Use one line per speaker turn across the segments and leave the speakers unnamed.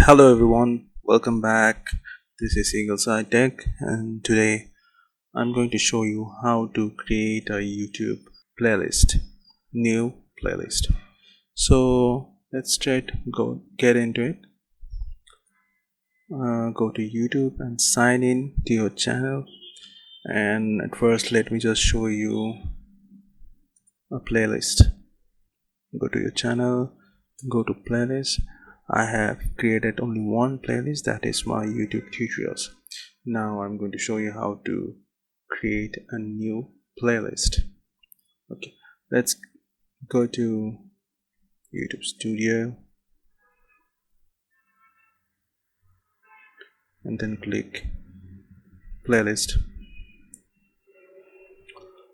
Hello everyone, welcome back. This is Eagle Side Tech, and today I'm going to show you how to create a YouTube playlist, new playlist. So let's get into it. Go to YouTube and sign in to your channel. And at first, let me just show you a playlist. Go to your channel, go to playlist. I have created only one playlist, that is my YouTube tutorials. Now I'm going to show you how to create a new playlist. Okay, let's go to YouTube Studio and then click playlist.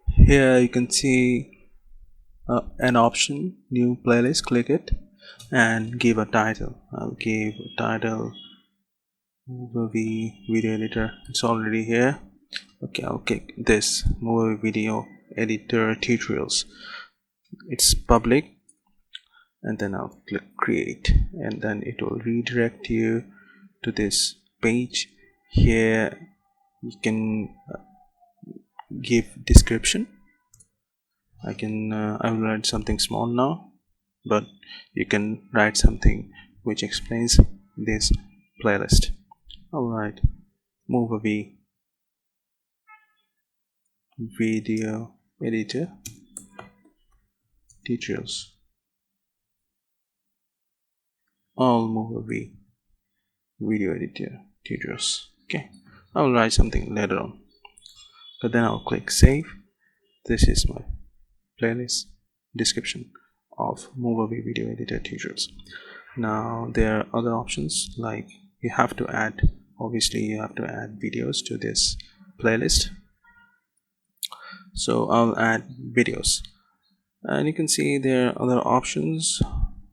Here you can see an option, new playlist. Click it and give a title. I'll give a title movie video editor. It's already here. Okay, I'll click this movie video editor tutorials. It's public, and then I'll click create, and then it will redirect you to this page. Here you can give description. I will write something small now, but you can write something which explains this playlist. Alright, movie video editor tutorials, all movie video editor tutorials. Okay, I will write something later on, but then I'll click save. This is my playlist description of movie video editor tutorials. Now there are other options, like you have to add videos to this playlist. So I'll add videos, and you can see there are other options.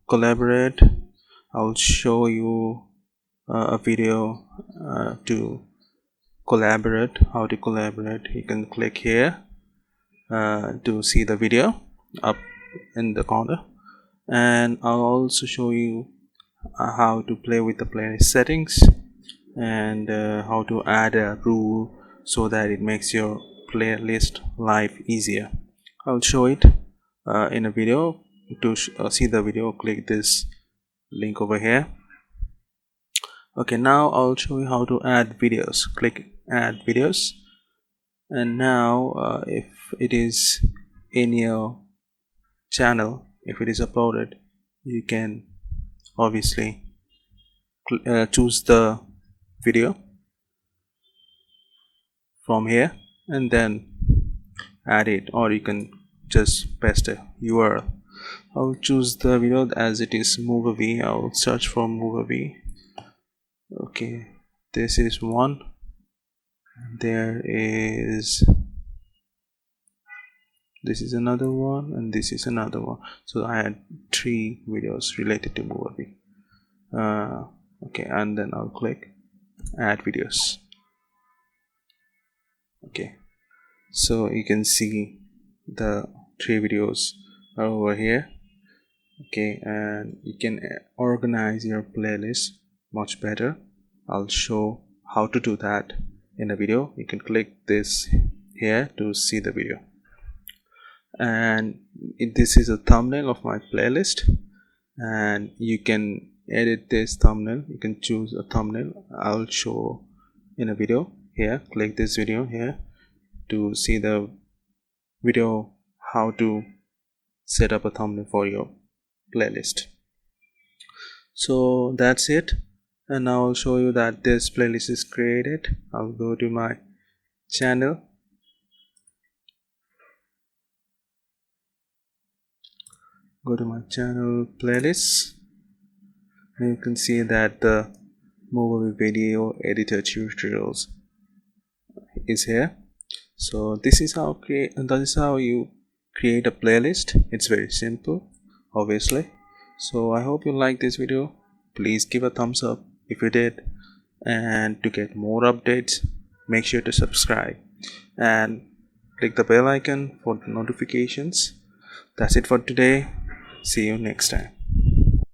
Collaborate. I'll show you a video to collaborate, how to collaborate. You can click here to see the video up in the corner, and I'll also show you how to play with the playlist settings, and how to add a rule so that it makes your playlist life easier. I'll show it in a video. To see the video, click this link over here. Okay, now I'll show you how to add videos. Click add videos, and now if it is in your channel, if it is uploaded, you can obviously choose the video from here and then add it, or you can just paste a URL. I'll choose the video as it is movie. I'll search for movie. Okay, this is one, this is another one, and this is another one. So I had 3 videos related to movie. Okay, and then I'll click add videos. Okay, so you can see the 3 videos are over here. Okay, and you can organize your playlist much better. I'll show how to do that in a video. You can click this here to see the video, and this is a thumbnail of my playlist, and you can edit this thumbnail. You can choose a thumbnail. I'll show in a video here. Click this video here to see the video how to set up a thumbnail for your playlist. So that's it, and now I'll show you that this playlist is created. I'll go to my channel, playlists, and you can see that the movie video editor tutorials is here. So this is how you create a playlist. It's very simple, obviously. So I hope you like this video. Please give a thumbs up if you did, and to get more updates, make sure to subscribe and click the bell icon for the notifications. That's it for today. See you next time.